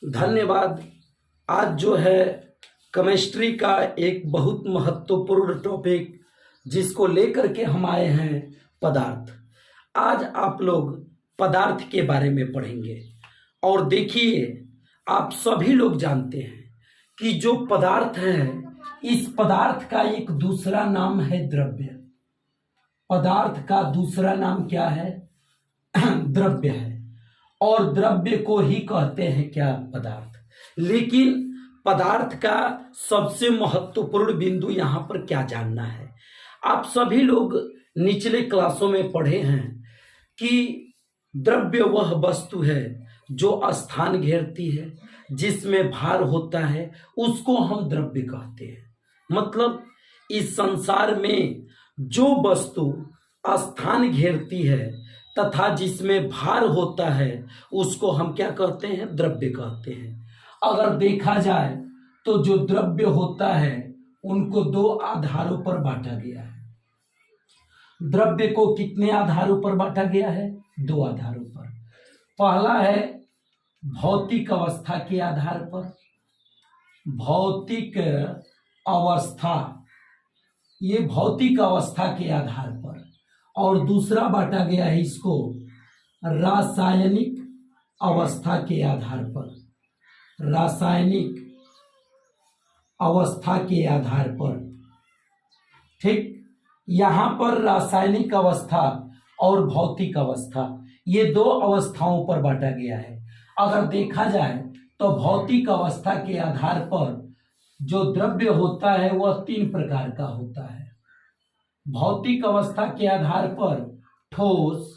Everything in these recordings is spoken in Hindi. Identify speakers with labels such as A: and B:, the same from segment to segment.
A: धन्यवाद। आज जो है केमिस्ट्री का एक बहुत महत्वपूर्ण टॉपिक जिसको लेकर के हम आए हैं पदार्थ। आज आप लोग पदार्थ के बारे में पढ़ेंगे और देखिए, आप सभी लोग जानते हैं कि जो पदार्थ है, इस पदार्थ का एक दूसरा नाम है द्रव्य। पदार्थ का दूसरा नाम क्या है? द्रव्य है। और द्रव्य को ही कहते हैं क्या? पदार्थ। लेकिन पदार्थ का सबसे महत्वपूर्ण बिंदु यहाँ पर क्या जानना है? आप सभी लोग निचले क्लासों में पढ़े हैं कि द्रव्य वह वस्तु है जो स्थान घेरती है, जिसमें भार होता है, उसको हम द्रव्य कहते हैं। मतलब इस संसार में जो वस्तु स्थान घेरती है तथा जिसमें भार होता है, उसको हम क्या कहते हैं? द्रव्य कहते हैं। अगर देखा जाए तो जो द्रव्य होता है उनको दो आधारों पर बांटा गया है। द्रव्य को कितने आधारों पर बांटा गया है? दो आधारों पर। पहला है भौतिक अवस्था के आधार पर, भौतिक अवस्था, ये भौतिक अवस्था के आधार पर। और दूसरा बांटा गया है इसको रासायनिक अवस्था के आधार पर, रासायनिक अवस्था के आधार पर। ठीक, यहां पर रासायनिक अवस्था और भौतिक अवस्था, ये दो अवस्थाओं पर बांटा गया है। अगर देखा जाए तो भौतिक अवस्था के आधार पर जो द्रव्य होता है वह तीन प्रकार का होता है। भौतिक अवस्था के आधार पर ठोस,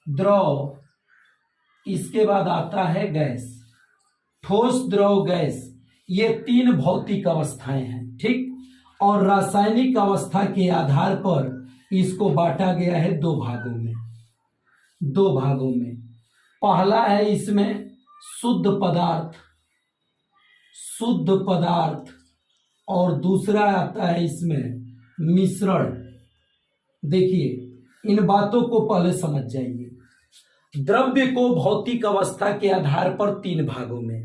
A: द्रव, इसके बाद आता है गैस। ठोस, द्रव, गैस, ये तीन भौतिक अवस्थाएं हैं। ठीक, और रासायनिक अवस्था के आधार पर इसको बांटा गया है दो भागों में। दो भागों में पहला है इसमें शुद्ध पदार्थ, शुद्ध पदार्थ, और दूसरा आता है इसमें मिश्रण। देखिए, इन बातों को पहले समझ जाइए। द्रव्य को भौतिक अवस्था के आधार पर तीन भागों में,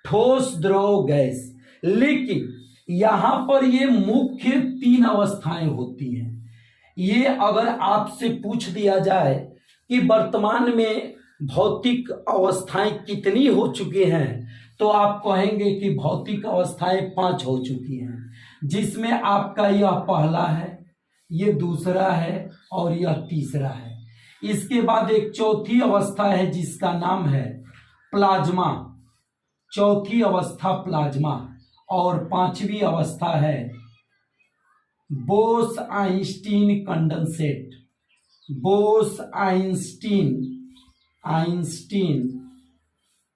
A: ठोस, द्रव, गैस। लेकिन यहां पर ये मुख्य तीन अवस्थाएं होती हैं। ये अगर आपसे पूछ दिया जाए कि वर्तमान में भौतिक अवस्थाएं कितनी हो चुकी हैं, तो आप कहेंगे कि भौतिक अवस्थाएं 5 हो चुकी हैं, जिसमें आपका यह पहला है, ये दूसरा है और यह तीसरा है। इसके बाद एक चौथी अवस्था है जिसका नाम है प्लाज्मा। चौथी अवस्था प्लाज्मा। और पांचवी अवस्था है Bose Einstein condensate. Bose Einstein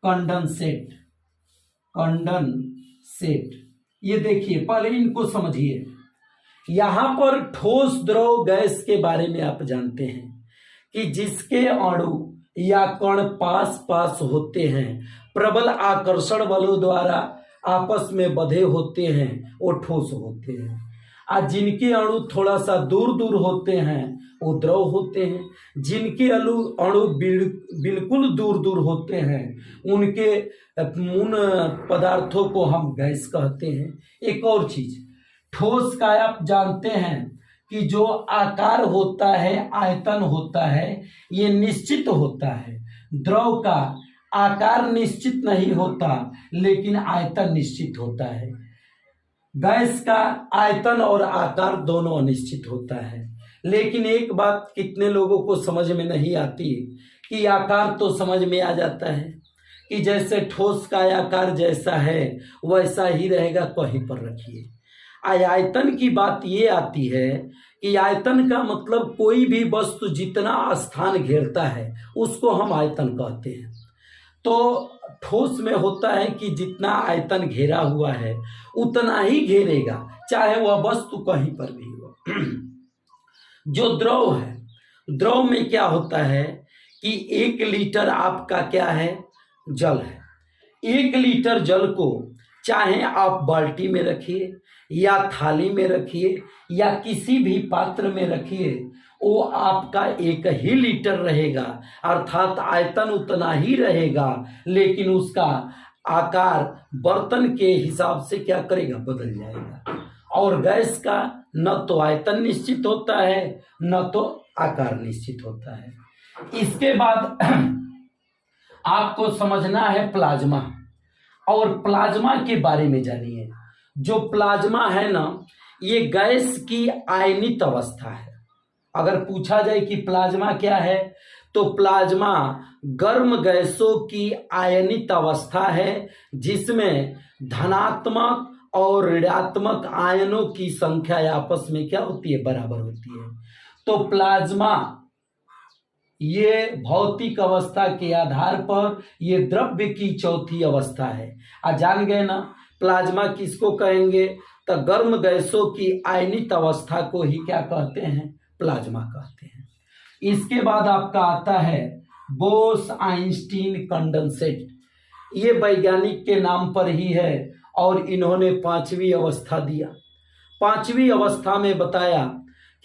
A: condensate. Condensate. ये देखिए, पहले इनको समझिए। यहां पर ठोस, द्रव, गैस के बारे में आप जानते हैं कि जिसके अणु या कण पास पास होते हैं, प्रबल आकर्षण बलों द्वारा आपस में बंधे होते हैं, वो ठोस होते हैं। और जिनके अणु थोड़ा सा दूर दूर होते हैं वो द्रव होते हैं। जिनके अणु बिल्कुल दूर दूर होते हैं उन पदार्थों को हम गैस कहते हैं। एक और चीज, ठोस का आप जानते हैं कि जो आकार होता है, आयतन होता है, ये निश्चित होता है। द्रव का आकार निश्चित नहीं होता, लेकिन आयतन निश्चित होता है। गैस का आयतन और आकार दोनों अनिश्चित होता है। लेकिन एक बात कितने लोगों को समझ में नहीं आती कि आकार तो समझ में आ जाता है कि जैसे ठोस का आकार जैसा है वैसा ही रहेगा, कहीं पर रखिए। आयतन की बात ये आती है कि आयतन का मतलब कोई भी वस्तु जितना स्थान घेरता है उसको हम आयतन कहते हैं। तो ठोस में होता है कि जितना आयतन घेरा हुआ है उतना ही घेरेगा, चाहे वह वस्तु कहीं पर भी हो। जो द्रव है, द्रव में क्या होता है कि 1 लीटर आपका क्या है? जल है। 1 लीटर जल को चाहे आप बाल्टी में रखिए या थाली में रखिए या किसी भी पात्र में रखिए, वो आपका 1 ही लीटर रहेगा, अर्थात आयतन उतना ही रहेगा, लेकिन उसका आकार बर्तन के हिसाब से क्या करेगा, बदल जाएगा। और गैस का न तो आयतन निश्चित होता है न तो आकार निश्चित होता है। इसके बाद आपको समझना है प्लाज्मा, और प्लाज्मा के बारे में जानिए। जो प्लाज्मा है ना, ये गैस की आयनित अवस्था है। अगर पूछा जाए कि प्लाज्मा क्या है, तो प्लाज्मा गर्म गैसों की आयनित अवस्था है जिसमें धनात्मक और ऋणात्मक आयनों की संख्या आपस में क्या होती है, बराबर होती है। तो प्लाज्मा ये भौतिक अवस्था के आधार पर ये द्रव्य की चौथी अवस्था है। जान गए ना प्लाज्मा किसको कहेंगे, तो गर्म गैसों की आयनित अवस्था को ही क्या कहते हैं, प्लाज्मा कहते हैं। इसके बाद आपका आता है बोस आइंस्टीन कंडेंसेट। ये वैज्ञानिक के नाम पर ही है और इन्होंने पांचवी अवस्था दिया। पांचवी अवस्था में बताया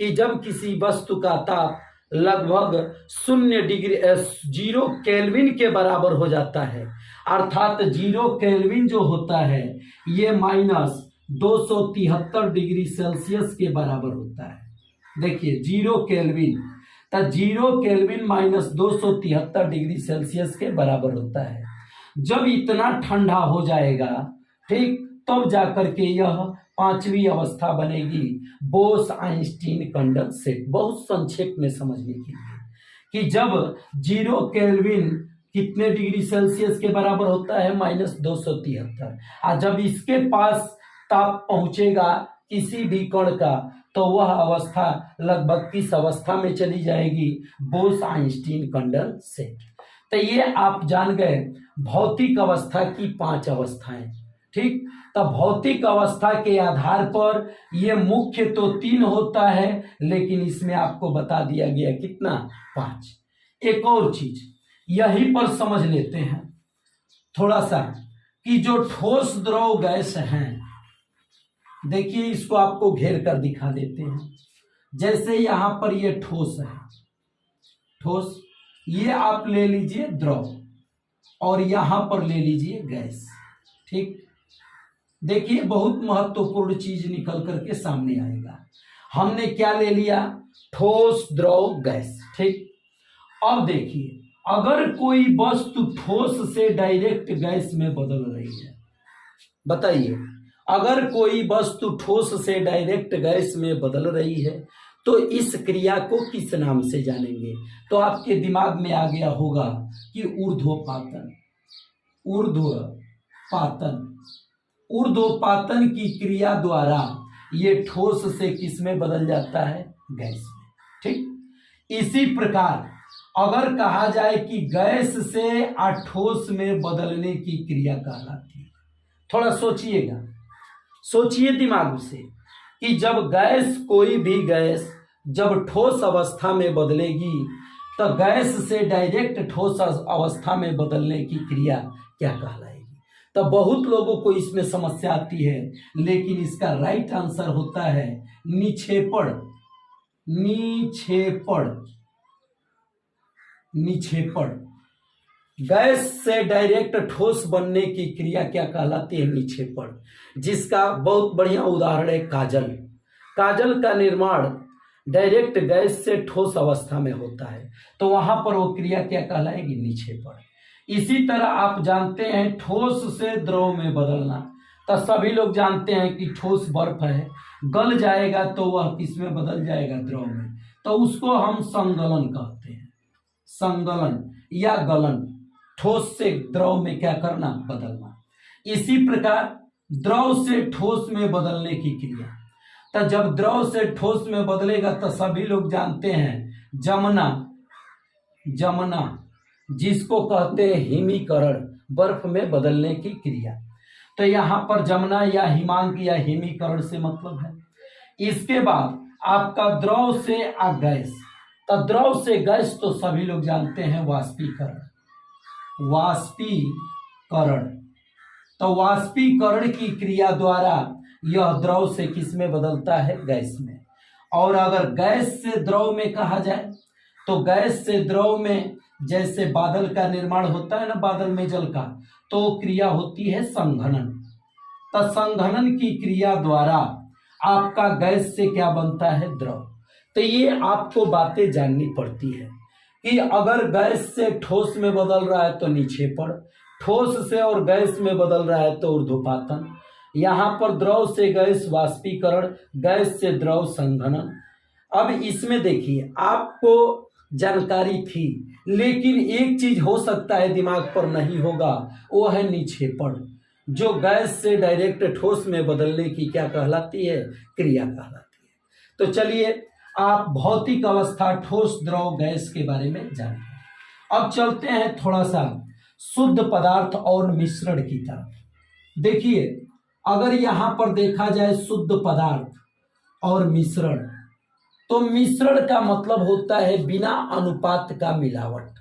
A: कि जब किसी वस्तु का ताप लगभग 0 केल्विन के बराबर हो जाता है, अर्थात 0 केल्विन जो होता है ये -273 डिग्री सेल्सियस के बराबर होता है। देखिए 0 केल्विन, तो 0 केल्विन -273 डिग्री सेल्सियस के बराबर होता है। जब इतना ठंडा हो जाएगा, ठीक, तब जाकर के यह पांचवी अवस्था बनेगी, बोस आइंस्टीन कंडेंसेट। बहुत संक्षेप में समझने के लिए कि जब 0 केल्विन कितने डिग्री सेल्सियस के बराबर होता है, -273, और जब इसके पास ताप पहुंचेगा किसी भी कण का, तो वह अवस्था लगभग किस अवस्था में चली जाएगी, बोस आइंस्टीन कंडेंसेट। तो ये आप जान गए भौतिक अवस्था की 5 अवस्थाएं। ठीक, तो भौतिक अवस्था के आधार पर ये मुख्य तो 3 होता है, लेकिन इसमें आपको बता दिया गया कितना, 5। एक और चीज यहीं पर समझ लेते हैं थोड़ा सा कि जो ठोस द्रव गैस हैं, देखिए इसको आपको घेर कर दिखा देते हैं। जैसे यहां पर ये ठोस है, ठोस, ये आप ले लीजिए द्रव, और यहां पर ले लीजिए गैस। ठीक, देखिए बहुत महत्वपूर्ण चीज निकल करके सामने आएगा। हमने क्या ले लिया, ठोस द्रव गैस। ठीक, अब देखिए अगर कोई वस्तु ठोस से डायरेक्ट गैस में बदल रही है, बताइए अगर कोई वस्तु ठोस से डायरेक्ट गैस में बदल रही है तो इस क्रिया को किस नाम से जानेंगे। तो आपके दिमाग में आ गया होगा कि ऊर्ध्वपातन। ऊर्ध्वपातन, ऊर्ध्वपातन की क्रिया द्वारा ये ठोस से किस में बदल जाता है, गैस में। ठीक, इसी प्रकार अगर कहा जाए कि गैस से ठोस में बदलने की क्रिया कहलाती है, थोड़ा सोचिएगा, सोचिए दिमाग से कि जब गैस, कोई भी गैस जब ठोस अवस्था में बदलेगी तो गैस से डायरेक्ट ठोस अवस्था में बदलने की क्रिया क्या कहलाएगी। तो बहुत लोगों को इसमें समस्या आती है, लेकिन इसका राइट आंसर होता है निक्षेपण। निक्षेपण, गैस से डायरेक्ट ठोस बनने की क्रिया क्या कहलाती है, निक्षेपण। जिसका बहुत बढ़िया उदाहरण है काजल। काजल का निर्माण डायरेक्ट गैस से ठोस अवस्था में होता है, तो वहां पर वो क्रिया क्या कहलाएगी, निक्षेपण। इसी तरह आप जानते हैं ठोस से द्रव में बदलना, तो सभी लोग जानते हैं कि ठोस बर्फ है, गल जाएगा तो वह किस में बदल जाएगा, द्रव में, तो उसको हम संगलन कहते हैं। संगलन या गलन, ठोस से द्रव में क्या करना, बदलना। इसी प्रकार द्रव से ठोस में बदलने की क्रिया, तो जब द्रव से ठोस में बदलेगा तो सभी लोग जानते हैं जमना। जमना जिसको कहते हैं हिमीकरण, बर्फ में बदलने की क्रिया। तो यहां पर जमना या हिमांक या हिमीकरण से मतलब है। इसके बाद आपका द्रव से गैस, तो द्रव से गैस तो सभी लोग जानते हैं वाष्पीकरण। वाष्पीकरण, तो वाष्पीकरण की क्रिया द्वारा यह द्रव से किस में बदलता है, गैस में। और अगर गैस से द्रव में कहा जाए तो गैस से द्रव में जैसे बादल का निर्माण होता है ना, बादल में जल का, तो क्रिया होती है संघनन। तो संघनन की क्रिया द्वारा आपका गैस से क्या बनता है, द्रव। तो ये आपको बातें जाननी पड़ती है कि अगर गैस से ठोस में बदल रहा है तो निक्षेपण, ठोस से और गैस में बदल रहा है तो ऊर्ध्वपातन, यहाँ पर द्रव से गैस वाष्पीकरण, गैस से द्रव संघनन। अब इसमें देखिए आपको जानकारी थी, लेकिन एक चीज हो सकता है दिमाग पर नहीं होगा, वो है निक्षेपण, जो गैस से डायरेक्ट ठोस में बदलने की क्या कहलाती है, क्रिया कहलाती है। तो चलिए आप भौतिक अवस्था ठोस द्रव गैस के बारे में जानिए। अब चलते हैं थोड़ा सा शुद्ध पदार्थ और मिश्रण की तरफ। देखिए अगर यहां पर देखा जाए शुद्ध पदार्थ और मिश्रण, तो मिश्रण का मतलब होता है बिना अनुपात का मिलावट।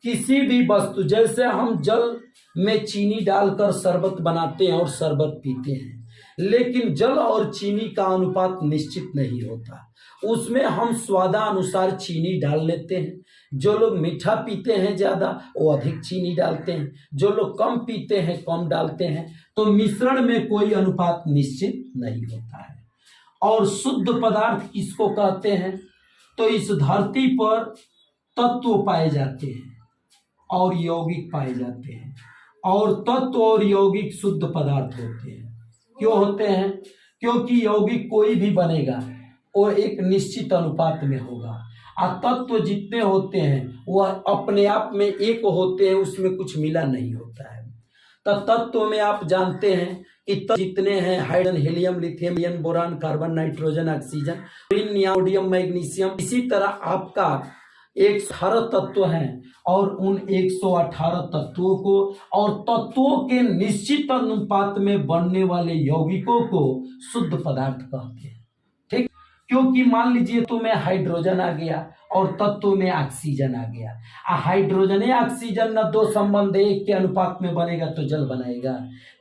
A: किसी भी वस्तु, जैसे हम जल में चीनी डालकर शरबत बनाते हैं और शरबत पीते हैं, लेकिन जल और चीनी का अनुपात निश्चित नहीं होता, उसमें हम स्वादानुसार चीनी डाल लेते हैं। जो लोग मीठा पीते हैं ज्यादा वो अधिक चीनी डालते हैं, जो लोग कम पीते हैं कम डालते हैं। तो मिश्रण में कोई अनुपात निश्चित नहीं होता है। और शुद्ध पदार्थ किसको कहते हैं, तो इस धरती पर तत्व पाए जाते हैं और यौगिक पाए जाते हैं, और तत्व और यौगिक शुद्ध पदार्थ होते हैं। क्यों होते हैं, क्योंकि यौगिक कोई भी बनेगा वो एक निश्चित अनुपात में होगा, और तत्व जितने होते हैं वह अपने आप में एक होते हैं, उसमें कुछ मिला नहीं होता है। तो तत्व में आप जानते हैं कि तत्व जितने हैं, hydrogen, helium, lithium, boron, carbon, nitrogen, oxygen, sodium, magnesium, इसी तरह आपका 118 तत्व हैं, और उन 118 तत्वों को और तत्वों के निश्चित अनुपात में बनने वाले यौगिकों को शुद्ध पदार्थ कहते हैं। ठीक, क्योंकि मान लीजिए तो में हाइड्रोजन आ गया और तत्व में ऑक्सीजन आ गया, हाइड्रोजन या ऑक्सीजन न दो संबंध एक के अनुपात में बनेगा तो जल बनाएगा।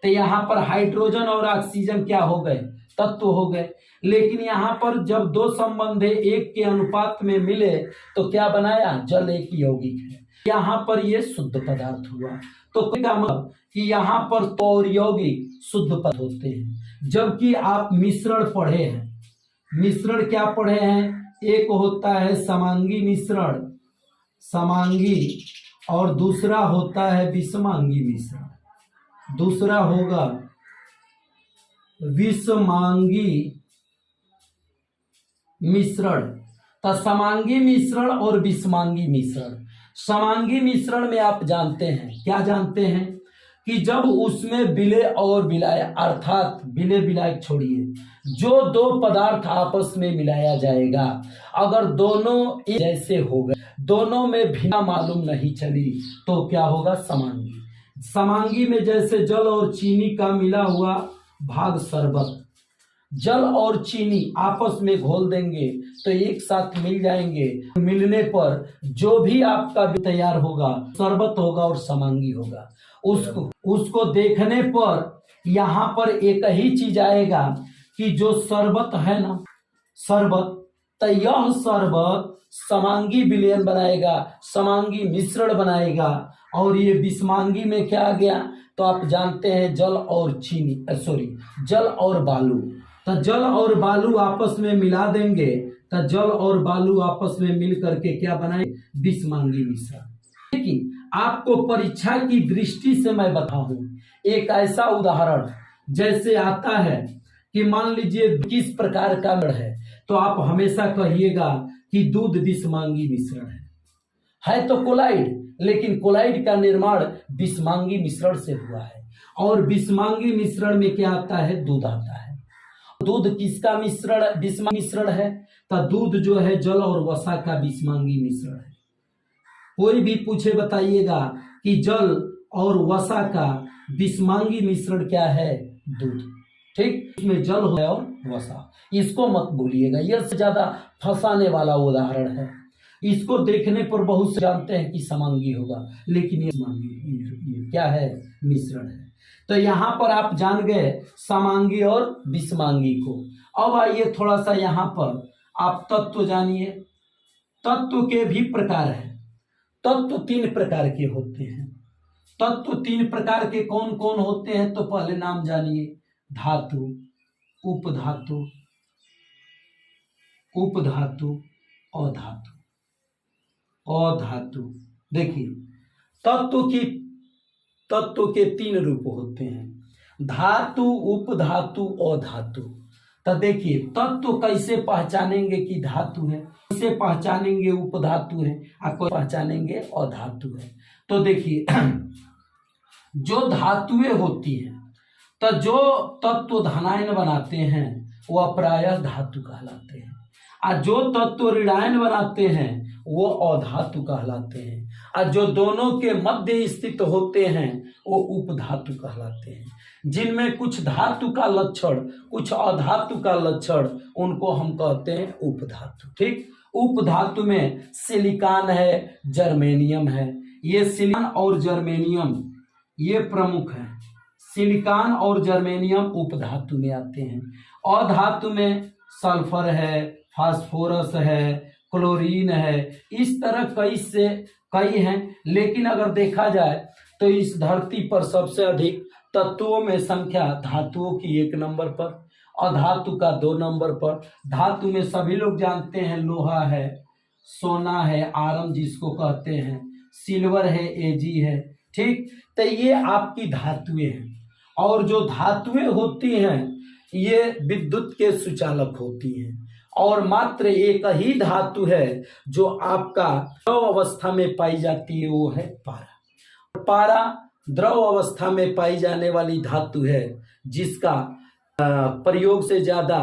A: तो यहाँ पर हाइड्रोजन और ऑक्सीजन क्या हो गए, तत्व हो गए। लेकिन यहाँ पर जब दो संबंध एक के अनुपात में मिले तो क्या बनाया, जल एक यौगिक है। यहाँ पर ये शुद्ध पदार्थ हुआ। तो क्या मतलब कि यहाँ पर तो और यौगिक शुद्ध पदार्थ होते हैं। जबकि आप मिश्रण पढ़े हैं, मिश्रण क्या पढ़े हैं, एक होता है समांगी मिश्रण, समांगी, और दूसरा होता है विषमांगी मिश्रण, दूसरा होगा विषमांगी मिश्रण। तो समांगी मिश्रण और विषमांगी मिश्रण, समांगी मिश्रण में आप जानते हैं, क्या जानते हैं कि जब उसमें विलय और विलाय, अर्थात विलय विलाय छोड़िए, जो दो पदार्थ आपस में मिलाया जाएगा, अगर दोनों एक जैसे हो गए, दोनों में भिन्नता मालूम नहीं चली, तो क्या होगा, समांगी। समांगी में जैसे जल और चीनी का मिला हुआ भाग शरबत, जल और चीनी आपस में घोल देंगे तो एक साथ मिल जाएंगे, मिलने पर जो भी आपका तैयार होगा शरबत होगा और समांगी होगा। उसको देखने पर यहाँ पर एक ही चीज आएगा कि जो शरबत है ना, शरबत, तो यह शरबत समांगी विलयन बनाएगा, समांगी मिश्रण बनाएगा। और ये विषमांगी में क्या आ गया, तो आप जानते हैं जल और चीनी, जल और बालू। तो जल और बालू आपस में मिला देंगे, तो जल और बालू आपस में मिल करके क्या बनाए, विषमांगी मिश्रण। लेकिन आपको परीक्षा की दृष्टि से मैं बताऊं एक ऐसा उदाहरण, जैसे आता है कि मान लीजिए किस प्रकार का मिश्रण है, तो आप हमेशा कहिएगा कि दूध विषमांगी मिश्रण है तो कोलाइड, लेकिन कोलाइड का निर्माण विषमांगी मिश्रण से हुआ है। और विषमांगी मिश्रण में क्या आता है, दूध आता है। दूध किसका मिश्रण, विषमांगी मिश्रण है, तो दूध जो है जल और वसा का विषमांगी मिश्रण है। कोई भी पूछे बताइएगा कि जल और वसा का विषमांगी मिश्रण क्या है, दूध। ठीक, इसमें जल है और वसा, इसको मत भूलिएगा, यह ज्यादा फंसाने वाला उदाहरण है। इसको देखने पर बहुत से जानते हैं कि समांगी होगा, लेकिन ये समांगी क्या है, मिश्रण है। तो यहाँ पर आप जान गए समांगी और विषमांगी को। अब आइए थोड़ा सा यहाँ पर आप तत्व जानिए। तत्व के भी प्रकार है, तत्व तीन प्रकार के होते हैं। तत्व तीन प्रकार के कौन कौन होते हैं? तो पहले नाम जानिए, धातु, उपधातु, उपधातु, अधातु। अधातु देखिए, तत्व के तीन रूप होते हैं, धातु, उपधातु, अधातु। तो देखिए, तत्व कैसे पहचानेंगे कि धातु है, कैसे पहचानेंगे उपधातु है, आपको पहचानेंगे अधातु है। तो देखिए, जो धातुएं होती हैं, तो जो तत्व धनायन बनाते हैं वह प्रायः धातु कहलाते हैं, और जो तत्व ऋणायन बनाते हैं वो अधातु कहलाते हैं, और जो दोनों के मध्य स्थित होते हैं वो उपधातु कहलाते हैं। जिनमें कुछ धातु का लक्षण, कुछ अधातु का लक्षण, उनको हम कहते हैं उपधातु। ठीक, उपधातु में सिलिकॉन है, जर्मेनियम है। ये सिलिकॉन और जर्मेनियम ये प्रमुख है। सिलिकॉन और जर्मेनियम उपधातु में आते हैं। अधातु में सल्फर है, फास्फोरस है, क्लोरीन है, इस तरह कई हैं। लेकिन अगर देखा जाए तो इस धरती पर सबसे अधिक तत्वों में संख्या धातुओं की 1 नंबर पर, अधातु का 2 नंबर पर। धातु में सभी लोग जानते हैं, लोहा है, सोना है, आयरन जिसको कहते हैं, सिल्वर है, एजी है। ठीक, तो ये आपकी धातुएं हैं। और जो धातुएं होती हैं ये विद्युत के सुचालक होती हैं, और मात्र एक ही धातु है जो आपका द्रव अवस्था में पाई जाती है, वो है पारा। पारा द्रव अवस्था में पाई जाने वाली धातु है, जिसका प्रयोग से ज्यादा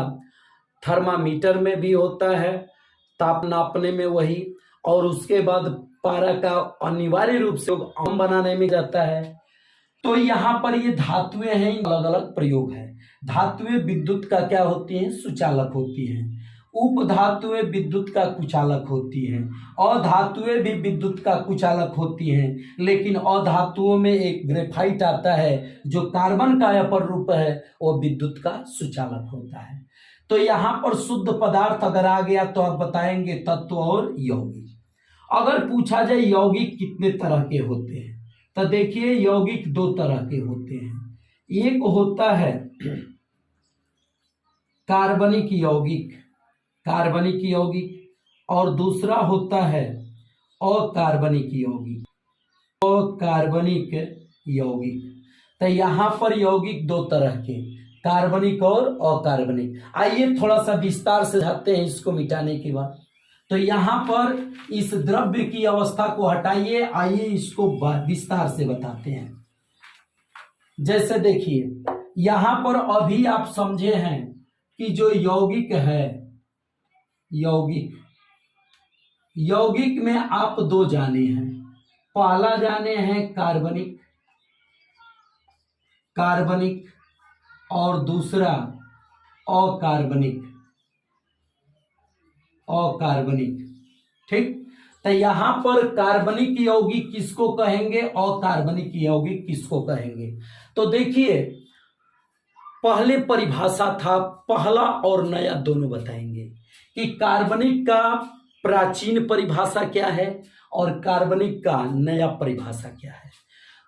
A: थर्मामीटर में भी होता है, ताप नापने में वही, और उसके बाद पारा का अनिवार्य रूप से आम बनाने में जाता है। तो यहाँ पर ये धातुएं हैं, अलग अलग प्रयोग है। धातुएं विद्युत का क्या होती हैं? सुचालक होती हैं। उपधातुएं विद्युत का कुचालक होती हैं। अधातुएं भी विद्युत का कुचालक होती हैं, लेकिन अधातुओं में एक ग्रेफाइट आता है जो कार्बन का अपर रूप है, वो विद्युत का सुचालक होता है। तो यहाँ पर शुद्ध पदार्थ अगर आ गया तो आप बताएंगे तत्व और यौगिक। अगर पूछा जाए यौगिक कितने तरह के होते हैं, तो देखिए यौगिक 2 तरह के होते हैं। एक होता है कार्बनिक यौगिक, कार्बनिक यौगिक, और दूसरा होता है अकार्बनिक यौगिक, अकार्बनिक यौगिक। तो यहाँ पर यौगिक 2 तरह के, कार्बनिक और अकार्बनिक। आइए थोड़ा सा विस्तार से जाते हैं इसको मिटाने के बाद। तो यहाँ पर इस द्रव्य की अवस्था को हटाइए, आइए इसको विस्तार से बताते हैं। जैसे देखिए, यहाँ पर अभी आप समझे हैं कि जो यौगिक है, यौगिक में आप 2 जाने हैं। पहला जाने हैं कार्बनिक, और दूसरा अकार्बनिक। ठीक, तो यहाँ पर कार्बनिक यौगिक किसको कहेंगे, अकार्बनिक यौगिक किसको कहेंगे? तो देखिए, पहले परिभाषा था, पहला और नया दोनों बताएंगे कि कार्बनिक का प्राचीन परिभाषा क्या है और कार्बनिक का नया परिभाषा क्या है।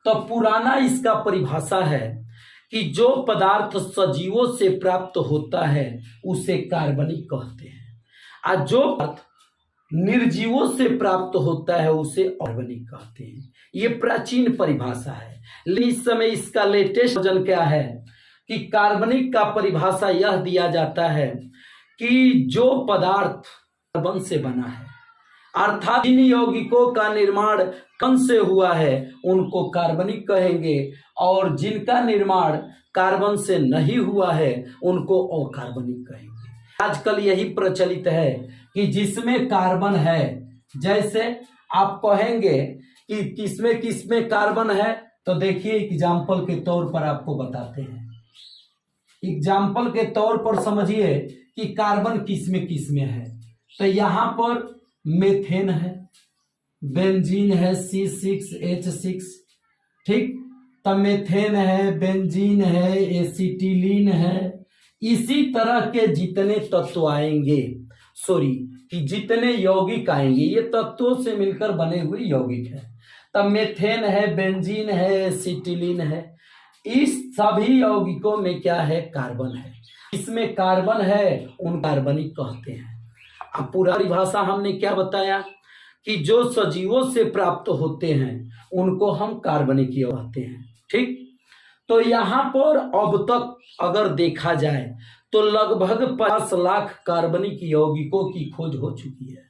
A: तो पुराना इसका परिभाषा है कि जो पदार्थ सजीवों से प्राप्त होता है उसे कार्बनिक कहते हैं, और जो पदार्थ निर्जीवों से प्राप्त होता है उसे ऑर्गेनिक कहते हैं। ये प्राचीन परिभाषा है। लेकिन इस समय इसका लेटेस्ट वर्जन क्या है कि कार्बनिक का परिभाषा यह दिया जाता है कि जो पदार्थ कार्बन से बना है, अर्थात जिन यौगिकों का निर्माण कण से हुआ है उनको कार्बनिक कहेंगे, और जिनका निर्माण कार्बन से नहीं हुआ है उनको अकार्बनिक कहेंगे। आजकल यही प्रचलित है कि जिसमें कार्बन है, जैसे आप कहेंगे कि किसमें कार्बन है, तो देखिए एग्जाम्पल के तौर पर आपको बताते हैं। एग्जाम्पल के तौर पर समझिए कि कार्बन किसमें है। तो यहाँ पर मेथेन है, बेंजीन है C6H6। ठीक, तो मेथेन है, बेंजीन है, एसिटिलीन है, इसी तरह के जितने तत्व आएंगे, कि जितने यौगिक आएंगे ये तत्वों से मिलकर बने हुए यौगिक हैं। तब मेथेन है, बेंजीन है, एसिटिलीन है, इस सभी यौगिकों में क्या है? कार्बन है। इसमें कार्बन है, उन कार्बनिक कहते हैं। अब पूरा परिभाषा हमने क्या बताया कि जो सजीवों से प्राप्त होते हैं उनको हम कार्बनिक कहते हैं। ठीक, तो यहाँ पर अब तक अगर देखा जाए तो लगभग 50 लाख कार्बनिक यौगिकों की खोज हो चुकी है।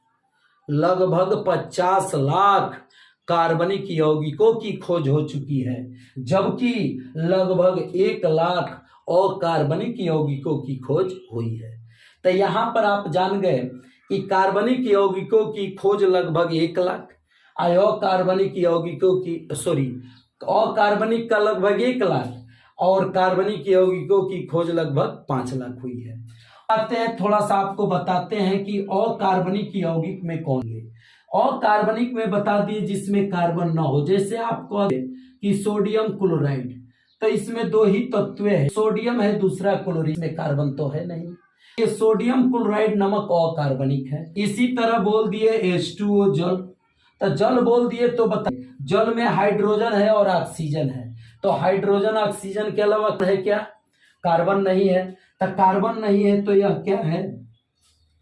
A: लगभग 50 लाख कार्बनिक यौगिकों की खोज हो चुकी है, जबकि लगभग 1 लाख अकार्बनिक यौगिकों की खोज हुई है। तो यहाँ पर आप जान गए कि कार्बनिक यौगिकों की खोज लगभग 1 लाख, अकार्बनिक यौगिकों की अकार्बनिक का लगभग 1 लाख और कार्बनिक यौगिकों की खोज लगभग 5 लाख हुई है। आते हैं थोड़ा सा आपको बताते हैं कि अकार्बनिक यौगिक में कौन है। अकार्बनिक में बता दिए जिसमें कार्बन ना हो, जैसे आपको कि सोडियम क्लोराइड, तो इसमें 2 ही तत्व है, सोडियम है, दूसरा क्लोरीन, में कार्बन तो है नहीं। ये सोडियम क्लोराइड नमक अकार्बनिक है। इसी तरह बोल दिए H2O जल, तो जल बोल दिए तो बताइए जल में हाइड्रोजन है और ऑक्सीजन है, तो हाइड्रोजन ऑक्सीजन के अलावा है क्या? कार्बन नहीं है। तो कार्बन नहीं है तो यह क्या है?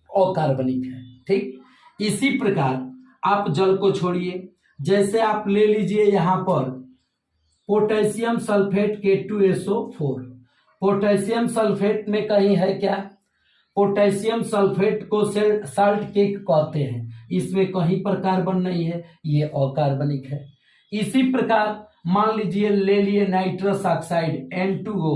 A: अकार्बनिक है। ठीक, इसी प्रकार आप जल को छोड़िए, जैसे आप ले लीजिए यहाँ पर potassium sulphate K2SO4, potassium sulphate में कहीं है क्या? पोटेशियम सल्फेट को साल्ट केक कहते हैं, इसमें कहीं पर कार्बन नहीं है, ये अकार्बनिक है। इसी प्रकार मान लीजिए ले लिए nitrous oxide N2O,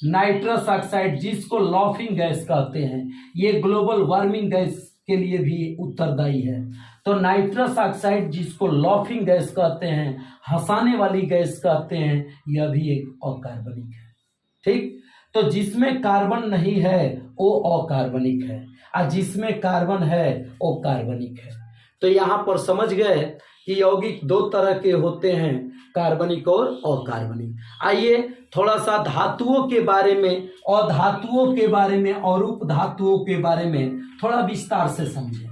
A: nitrous oxide जिसको लॉफिंग गैस कहते हैं, ये ग्लोबल वार्मिंग गैस के लिए भी उत्तरदायी है। तो नाइट्रस ऑक्साइड जिसको लॉफिंग गैस कहते हैं, हंसाने वाली गैस कहते हैं, यह भी एक अकार्बनिक है। ठीक, तो जिसमें कार्बन नहीं है वो अकार्बनिक है और जिसमें कार्बन है वो कार्बनिक है। तो यहाँ पर समझ गए कि यौगिक 2 तरह के होते हैं, कार्बनिक और अकार्बनिक। आइए थोड़ा सा धातुओं के बारे में और धातुओं के बारे में और उप धातुओं के बारे में थोड़ा विस्तार से समझें।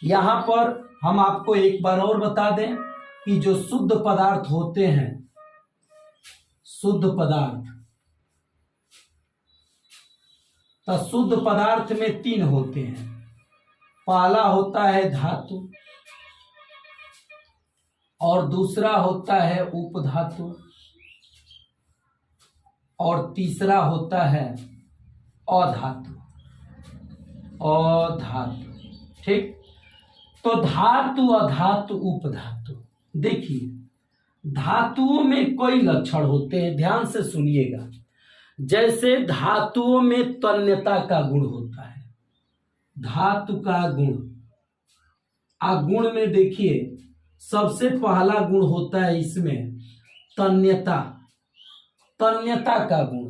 A: यहाँ पर हम आपको एक बार और बता दें कि जो शुद्ध पदार्थ होते हैं, शुद्ध पदार्थ, तो शुद्ध पदार्थ में 3 होते हैं। पहला होता है धातु, और दूसरा होता है उपधातु, और तीसरा होता है अधातु। अधातु, ठीक, तो धातु, अधातु, उपधातु। देखिए धातुओं में कई लक्षण होते हैं, ध्यान से सुनिएगा। जैसे धातुओं में तन्यता का गुण होता है, धातु का गुण, गुण में देखिए सबसे पहला गुण होता है इसमें तन्यता, तन्यता का गुण।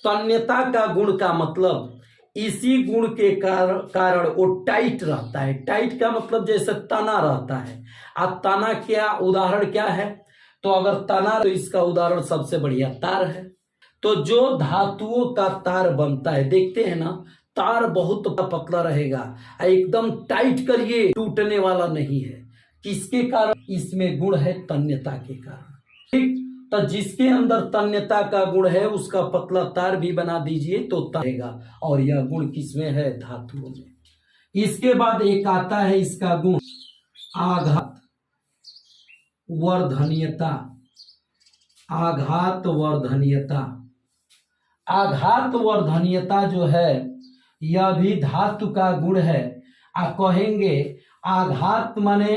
A: तन्यता का गुण का मतलब इसी गुण के कारण वो टाइट रहता है। टाइट का मतलब जैसे तना रहता है। अब तना क्या उदाहरण क्या है? तो अगर तना तो इसका उदाहरण सबसे बढ़िया तार है। तो जो धातुओं का तार बनता है, देखते हैं ना, तार बहुत पतला रहेगा, एकदम टाइट करिए टूटने वाला नहीं है। किसके कारण? इसमें गुण है तन्यता के कारण। ठीक, तो जिसके अंदर तन्यता का गुण है उसका पतला तार भी बना दीजिए तो रहेगा, और यह गुण किसमें है? धातुओं में। इसके बाद एक आता है इसका गुण आघात वर्धनीयता। आघात वर्धनीयता, आघात वर्धनीयता जो है यह भी धातु का गुण है। आप कहेंगे आघात माने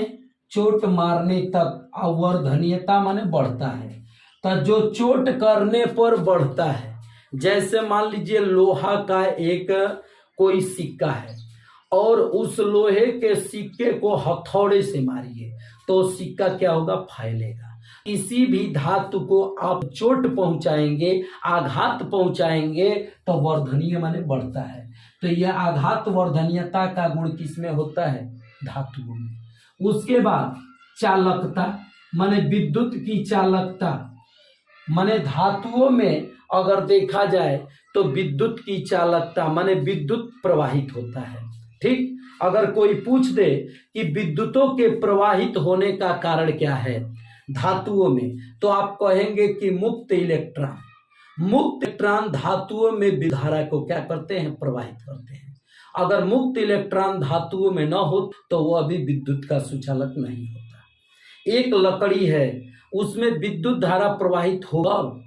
A: चोट मारने तक, और वर्धनीयता माने बढ़ता है। तो जो चोट करने पर बढ़ता है, जैसे मान लीजिए लोहा का एक कोई सिक्का है और उस लोहे के सिक्के को हथौड़े से मारिए तो सिक्का क्या होगा? फैलेगा। किसी भी धातु को आप चोट पहुंचाएंगे, आघात पहुंचाएंगे तो वर्धनीय माने बढ़ता है। तो यह आघात वर्धनीयता का गुण किसमें होता है? धातुओं में। उसके बाद चालकता माने विद्युत की चालकता, माने धातुओं में अगर देखा जाए तो विद्युत की चालकता माने विद्युत प्रवाहित होता है। ठीक, अगर कोई पूछ दे कि विद्युतों के प्रवाहित होने का कारण क्या है धातुओं में, तो आप कहेंगे कि मुक्त इलेक्ट्रॉन। मुक्त इलेक्ट्रॉन धातुओं में विद्युत धारा को क्या करते हैं, प्रवाहित करते हैं। अगर मुक्त इलेक्ट्रॉन धातुओं में न हो तो वो अभी विद्युत का सुचालक नहीं होता। एक लकड़ी है, उसमें विद्युत धारा प्रवाहित होगा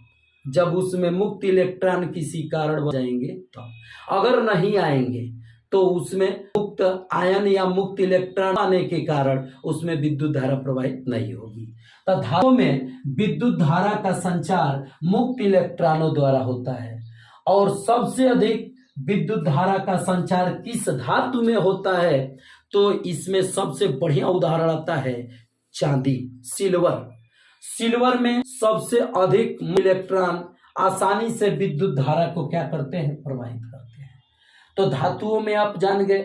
A: जब उसमें मुक्त इलेक्ट्रॉन किसी कारण बन जाएंगे तो। अगर नहीं आएंगे तो उसमें मुक्त आयन या मुक्त इलेक्ट्रॉन आने के कारण उसमें विद्युत धारा प्रवाहित नहीं होगी। तो धातुओं में विद्युत धारा का संचार मुक्त इलेक्ट्रॉनों द्वारा होता है। और सबसे अधिक विद्युत धारा का संचार किस धातु में होता है, तो इसमें सबसे बढ़िया उदाहरण आता है चांदी, सिल्वर। सिल्वर में सबसे अधिक इलेक्ट्रॉन आसानी से विद्युत धारा को क्या करते हैं, प्रवाहित करते हैं। तो धातुओं में आप जान गए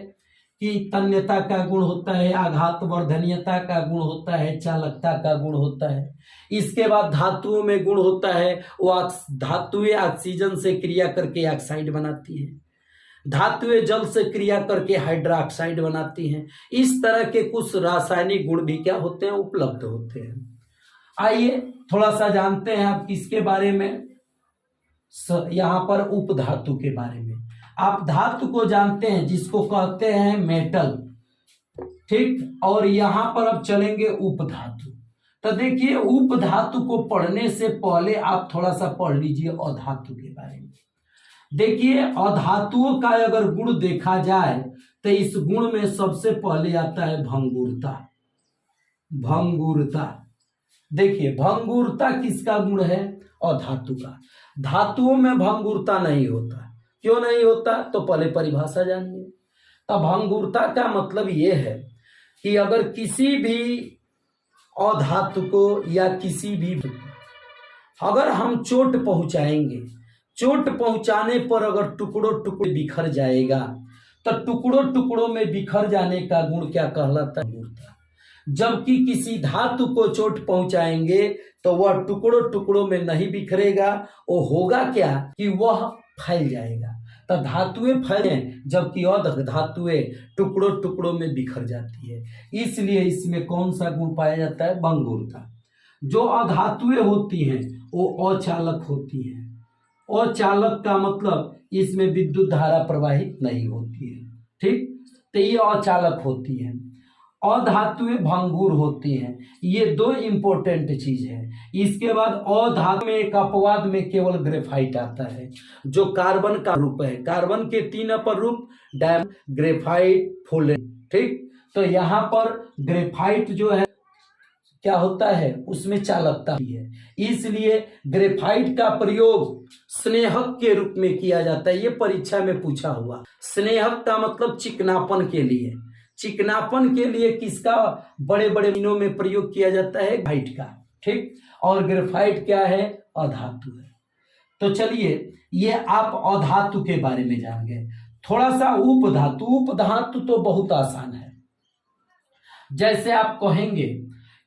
A: कि तन्यता का गुण होता है, आघात वर्धनीयता का गुण होता है, चालकता का गुण होता है। इसके बाद धातुओं में गुण होता है वो धातुएं ऑक्सीजन से क्रिया करके ऑक्साइड बनाती है, धातुएं जल से क्रिया करके हाइड्रोक्साइड बनाती हैं। इस तरह के कुछ रासायनिक गुण भी क्या होते हैं, उपलब्ध होते हैं। आइए थोड़ा सा जानते हैं आप किसके बारे में, यहाँ पर उपधातु के बारे में। आप धातु को जानते हैं जिसको कहते हैं मेटल, ठीक। और यहाँ पर अब चलेंगे उपधातु। तो देखिए उपधातु को पढ़ने से पहले आप थोड़ा सा पढ़ लीजिए अधातु के बारे में। देखिए अधातुओं का अगर गुण देखा जाए तो इस गुण में सबसे पहले आता है भंगुरता। भंगुरता, देखिए भंगुरता किसका गुण है, अधातु का। धातुओं में भंगुरता नहीं होता। क्यों नहीं होता, तो पहले परिभाषा जानिए। तो भंगुरता का मतलब यह है कि अगर किसी भी अधातु को या किसी भी अगर हम चोट पहुंचाएंगे, चोट पहुंचाने पर अगर टुकड़ों टुकड़े बिखर जाएगा तो टुकड़ों टुकड़ों में बिखर जाने का गुण क्या कहलाता है, भंगुरता। जबकि किसी धातु को चोट पहुंचाएंगे तो वह टुकड़ों टुकड़ों में नहीं बिखरेगा, वो होगा क्या कि वह फैल जाएगा। तो धातुएं फैले जबकि अधातुएं टुकड़ों टुकड़ों में बिखर जाती है। इसलिए इसमें कौन सा गुण पाया जाता है, भंगुरता। जो अधातुएं होती हैं वो अचालक होती हैं। अचालक का मतलब इसमें विद्युत धारा प्रवाहित नहीं होती है, ठीक। तो ये अचालक होती है। अधातुएं भंगुर होती हैं। ये दो इंपॉर्टेंट चीज है। इसके बाद अधातु में एक अपवाद में केवल ग्रेफाइट आता है जो कार्बन का रूप है। कार्बन के 3 अपर रूप डायमंड, ग्रेफाइट, फुलेन, ठीक। तो यहाँ पर ग्रेफाइट जो है क्या होता है, उसमें चालकता है। इसलिए ग्रेफाइट का प्रयोग स्नेहक के रूप में किया जाता है। ये परीक्षा में पूछा हुआ। स्नेहक का मतलब चिकनापन के लिए। चिकनापन के लिए किसका बड़े बड़े मीनों में प्रयोग किया जाता है, ग्रेफाइट का, ठीक। और ग्रेफाइट क्या है, अधातु है। तो चलिए ये आप अधातु के बारे में जान गए। थोड़ा सा उपधातु। उपधातु तो बहुत आसान है। जैसे आप कहेंगे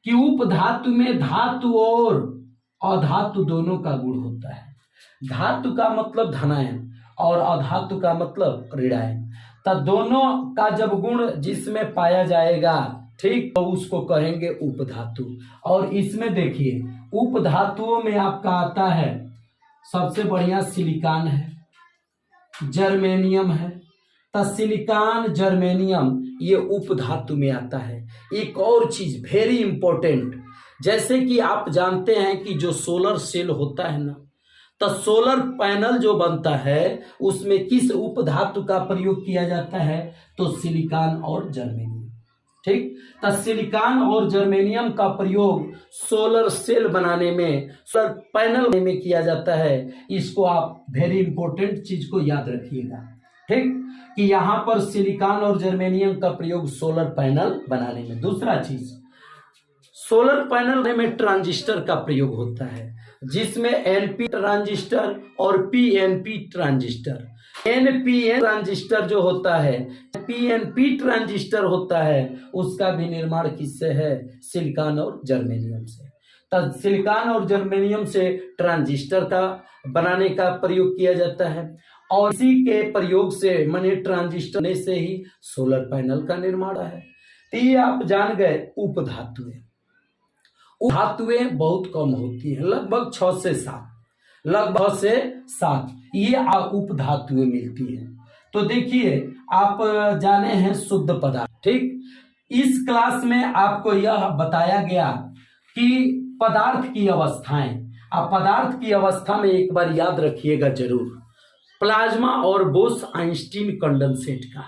A: कि उपधातु में धातु और अधातु दोनों का गुण होता है। धातु का मतलब धनायन और अधातु का मतलब ऋणायन। तो दोनों का जब गुण जिसमें पाया जाएगा, ठीक, तो उसको कहेंगे उपधातु। और इसमें देखिए उपधातुओं में आपका आता है सबसे बढ़िया सिलिकॉन है, जर्मेनियम है। तो सिलिकॉन, जर्मेनियम ये उपधातु में आता है। एक और चीज वेरी इंपॉर्टेंट, जैसे कि आप जानते हैं कि जो सोलर सेल होता है ना, तो सोलर पैनल जो बनता है उसमें किस उपधातु का प्रयोग किया जाता है, तो सिलिकॉन और जर्मेनियम, ठीक। तो सिलिकॉन और जर्मेनियम का प्रयोग सोलर सेल बनाने में, सोलर पैनल बनाने में किया जाता है। इसको आप वेरी इंपॉर्टेंट चीज को याद रखिएगा, ठीक, कि यहाँ पर सिलिकॉन और जर्मेनियम का प्रयोग सोलर पैनल बनाने में। दूसरा चीज, सोलर पैनल में ट्रांजिस्टर का प्रयोग होता है जिसमें एनपी ट्रांजिस्टर और पीएनपी ट्रांजिस्टर। एनपीएन ट्रांजिस्टर जो होता है, पीएनपी ट्रांजिस्टर होता है, उसका भी निर्माण किससे है, सिलिकॉन और जर्मेनियम से। तो सिलिकॉन और जर्मेनियम से ट्रांजिस्टर का बनाने का प्रयोग किया जाता है। और इसी के प्रयोग से माने ट्रांजिस्टर से ही सोलर पैनल का निर्माण है। तो ये आप जान गए उपधातुएं। धातुएं बहुत कम होती हैं, लगभग 6 से 7, लगभग से 7 ये उपधातुएं मिलती हैं। तो देखिए आप जाने हैं शुद्ध पदार्थ, ठीक। इस क्लास में आपको यह बताया गया कि पदार्थ की अवस्थाएं। आप पदार्थ की अवस्था में एक बार याद रखिएगा जरूर, प्लाज्मा और बोस आइंस्टीन कंडेंसेट का।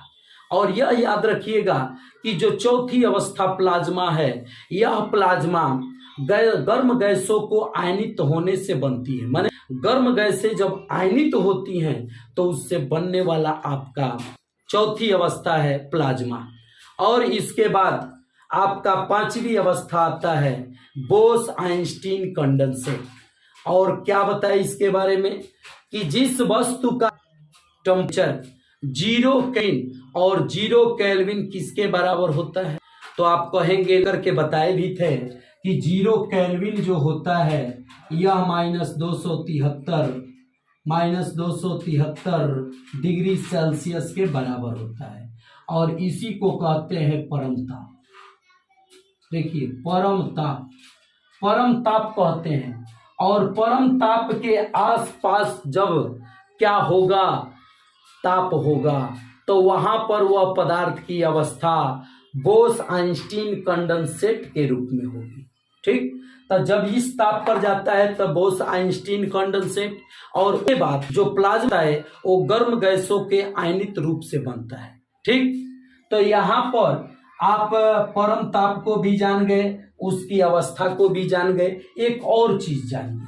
A: और यह याद रखिएगा कि जो चौथी अवस्था प्लाज्मा है, यह प्लाज्मा गर्म गैसों को आयनित होने से बनती है। माने गर्म गैसें जब आयनित होती हैं तो उससे बनने वाला आपका चौथी अवस्था है प्लाज्मा। और इसके बाद आपका 5वीं अवस्था आता है बोस आइंस्टीन कंडेंसेट। और क्या बताए इसके बारे में कि जिस वस्तु का टेम्परेचर 0 केल्विन और 0 केल्विन किसके बराबर होता है, तो आप कहेंगे करके बताए भी थे कि 0 केल्विन जो होता है यह -273 डिग्री सेल्सियस के बराबर होता है। और इसी को कहते हैं परम ताप। देखिए परम ताप कहते हैं। और परम ताप के आसपास जब क्या होगा, ताप होगा, तो वहां पर वह पदार्थ की अवस्था बोस आइंस्टीन कंडेंसेट के रूप में होगी, ठीक। तो जब इस ताप पर जाता है तब बोस आइंस्टीन कंडेंसेट। और उसके बाद जो प्लाज्मा है वो गर्म गैसों के आयनित रूप से बनता है, ठीक। तो यहाँ पर आप परम ताप को भी जान गए, उसकी अवस्था को भी जान गए। एक और चीज जानिए,